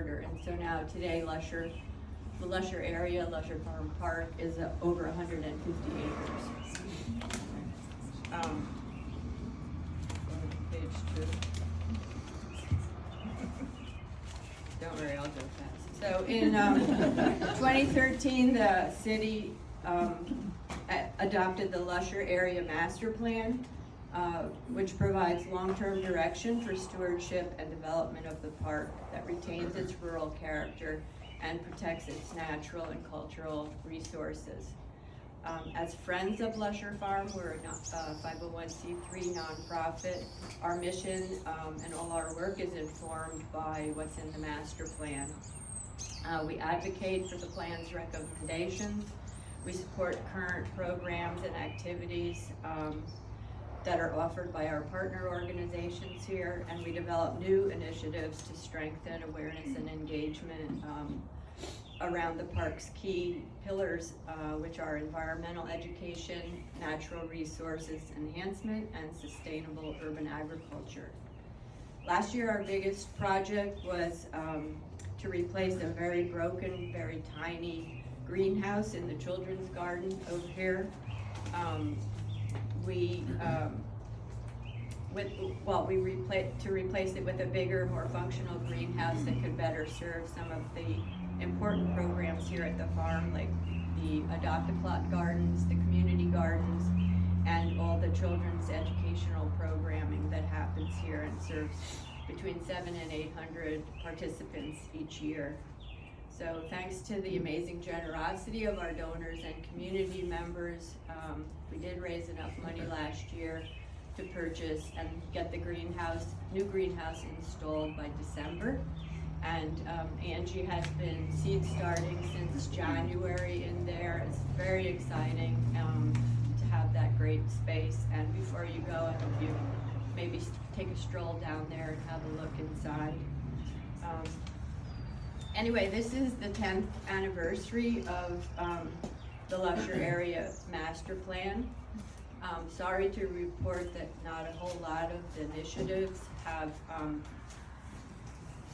harder. And so now today, the Luscher area, Luscher Farm Park, is over 150 acres. Page 2. Don't worry, I'll go fast. So in 2013, the city adopted the Luscher Area Master Plan, which provides long-term direction for stewardship and development of the park that retains its rural character and protects its natural and cultural resources. As Friends of Luscher Farm, we're a 501c3 nonprofit. Our mission and all our work is informed by what's in the master plan. We advocate for the plan's recommendations. We support current programs and activities that are offered by our partner organizations here, and we develop new initiatives to strengthen awareness and engagement around the park's key pillars, which are environmental education, natural resources enhancement, and sustainable urban agriculture. Last year, our biggest project was to replace a very broken, very tiny greenhouse in the children's garden over here. To replace it with a bigger, more functional greenhouse that could better serve some of the important programs here at the farm, like the Adopt-A-Plot gardens, the community gardens, and all the children's educational programming that happens here and serves between 700 and 800 participants each year. So thanks to the amazing generosity of our donors and community members, we did raise enough money last year to purchase and get the new greenhouse installed by December. And Angie has been seed starting since January in there. It's very exciting to have that great space. And before you go, I hope you maybe take a stroll down there and have a look inside. Anyway, this is the 10th anniversary of the Luscher Area Master Plan. Sorry to report that not a whole lot of the initiatives have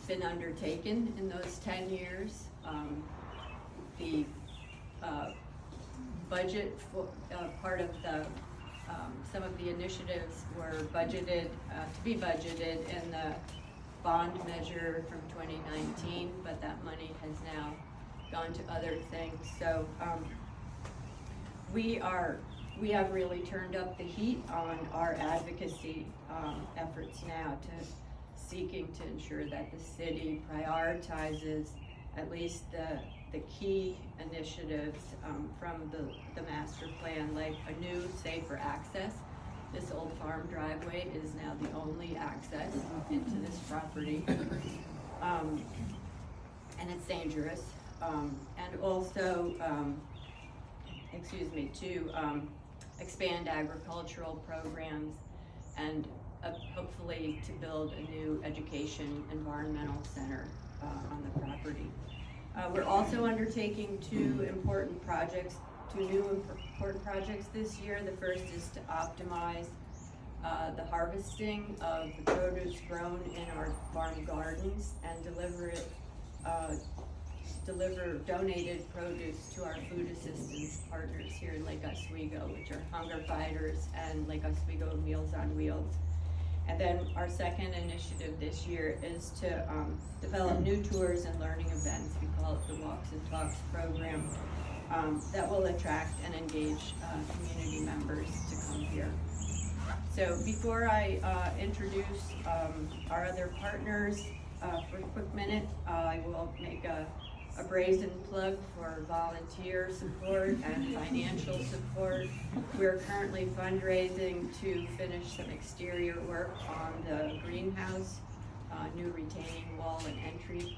been undertaken in those 10 years. The budget for part of the some of the initiatives were budgeted to be budgeted in the bond measure from 2019, but that money has now gone to other things. So we have really turned up the heat on our advocacy efforts now to seeking to ensure that the city prioritizes at least the key initiatives from the master plan, like a new safer access. This old farm driveway is now the only access into this property, and it's dangerous. And also, to expand agricultural programs and hopefully to build a new education environmental center on the property. We're also undertaking two new important projects this year. The first is to optimize the harvesting of the produce grown in our farm gardens and deliver donated produce to our food assistance partners here in Lake Oswego, which are Hunger Fighters and Lake Oswego Meals on Wheels. And then our second initiative this year is to develop new tours and learning events. We call it the Walks and Talks program, that will attract and engage community members to come here. So before I introduce our other partners for a quick minute, I will make a brazen plug for volunteer support and financial support. We're currently fundraising to finish some exterior work on the greenhouse, new retaining wall and entry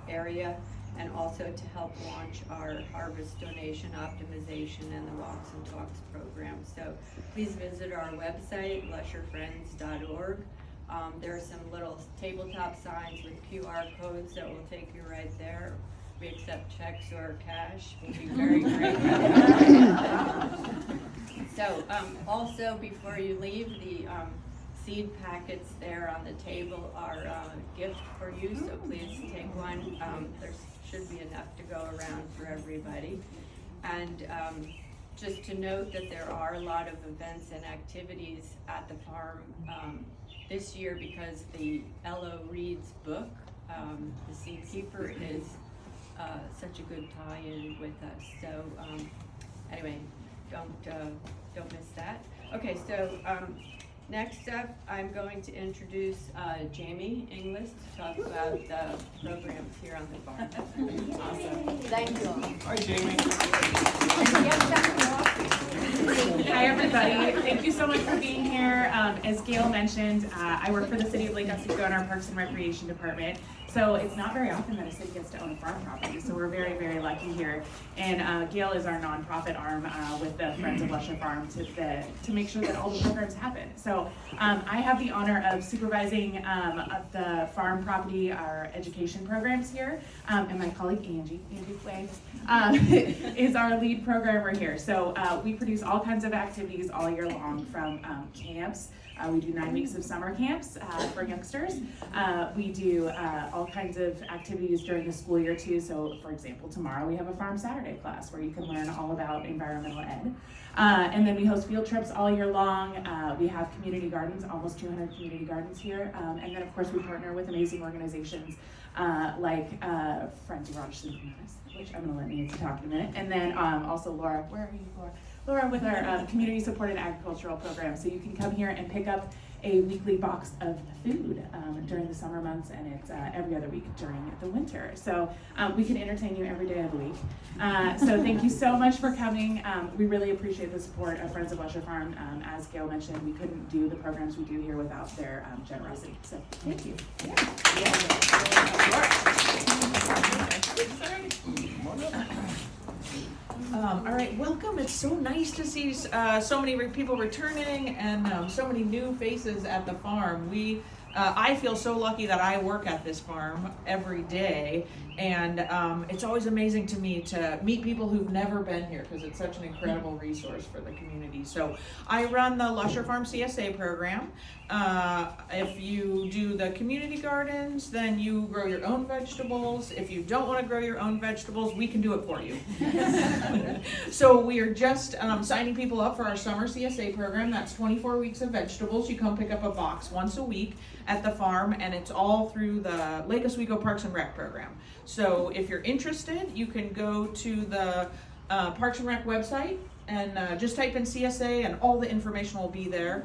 area, and also to help launch our harvest donation optimization and the Walks and Talks program. So please visit our website, luscherfriends.org. There are some little tabletop signs with QR codes that will take you right there. We accept checks or cash. We'll be very grateful. So also before you leave, the seed packets there on the table are a gift for you, so please take one. There should be enough to go around for everybody. And just to note that there are a lot of events and activities at the farm this year because the L.O. Reed's book, The Seedkeeper, is such a good tie-in with us. So anyway, don't miss that. Okay, so next up, I'm going to introduce Jamie Inglis to talk about the programs here on the farm. Awesome. Thank you. Hi, Jamie. Hi, everybody. Thank you so much for being here. As Gail mentioned, I work for the City of Lake Oswego in our Parks and Recreation Department. So it's not very often that a city gets to own a farm property, so we're very, very lucky here. And Gail is our nonprofit arm with the Friends of LUSCHER Farm to make sure that all the programs happen. So I have the honor of supervising the farm property, our education programs here, and my colleague Angie Way, is our lead programmer here. So we produce all kinds of activities all year long, from camps. We do 9 weeks of summer camps for youngsters. We do all kinds of activities during the school year too. So for example, tomorrow we have a Farm Saturday class where you can learn all about environmental ed. And then we host field trips all year long. We have community gardens, almost 200 community gardens here. And then of course we partner with amazing organizations like Friends of Rochester, which I'm gonna let Nancy talk in a minute. And then also Laura, where are you, Laura? Laura with our community supported agricultural program. So you can come here and pick up a weekly box of food during the summer months, and it's every other week during the winter. So we can entertain you every day of the week. So thank you so much for coming. We really appreciate the support of Friends of LUSCHER Farm. As Gail mentioned, we couldn't do the programs we do here without their generosity. So thank you. All right, welcome. It's so nice to see so many people returning and so many new faces at the farm. I feel so lucky that I work at this farm every day, and it's always amazing to me to meet people who've never been here because it's such an incredible resource for the community. So I run the LUSCHER Farm CSA program. If you do the community gardens, then you grow your own vegetables. If you don't want to grow your own vegetables, we can do it for you. So we are just signing people up for our summer CSA program. That's 24 weeks of vegetables. You come pick up a box once a week at the farm, and it's all through the Lake Oswego Parks and Rec program. So if you're interested, you can go to the Parks and Rec website and just type in CSA and all the information will be there.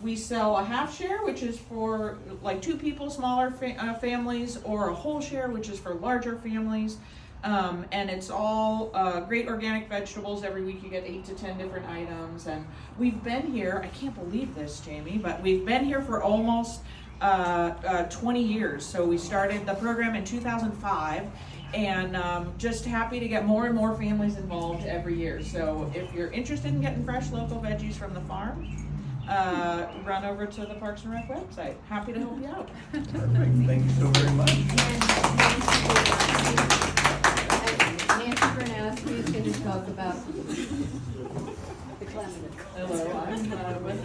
We sell a half share, which is for like 2 people, smaller families, or a whole share, which is for larger families. And it's all great organic vegetables. Every week you get 8 to 10 different items. And we've been here, I can't believe this, Jamie, but we've been here for almost 20 years. So we started the program in 2005, and just happy to get more and more families involved every year. So if you're interested in getting fresh local veggies from the farm, run over to the Parks and Rec website. Happy to help you out. Perfect. Thank you so very much. Nancy Bernowski is going to talk about the clematis. Hello, I'm with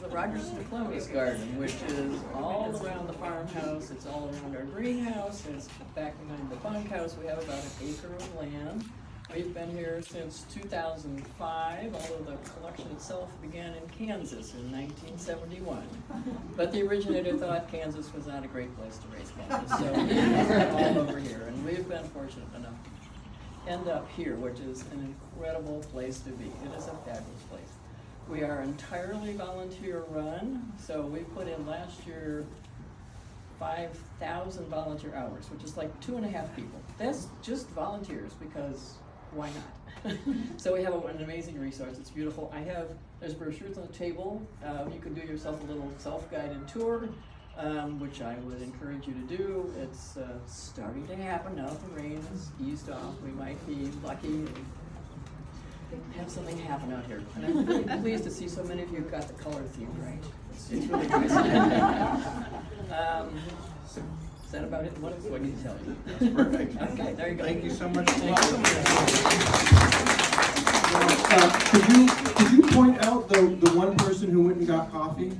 the Rogers Clematis Garden, which is all around the farmhouse. It's all around our greenhouse. It's back behind the bunkhouse. We have about an acre of land. We've been here since 2005, although the collection itself began in Kansas in 1971. But the originator thought Kansas was not a great place to raise clematis, so we brought it all over here. And we've been fortunate enough to end up here, which is an incredible place to be. It is a fabulous place. We are entirely volunteer run, so we put in last year 5,000 volunteer hours, which is like 2.5 people. That's just volunteers, because why not? So we have an amazing resource. It's beautiful. There's brochures on the table. You can do yourself a little self-guided tour, which I would encourage you to do. It's starting to happen now. The rain has eased off. We might be lucky to have something happen out here. And I'm really pleased to see so many of you got the color theme right. It's really nice. Is that about it? What else do I need to tell you? That's perfect. Okay, there you go. Thank you so much. Could you point out the one person who went and got coffee?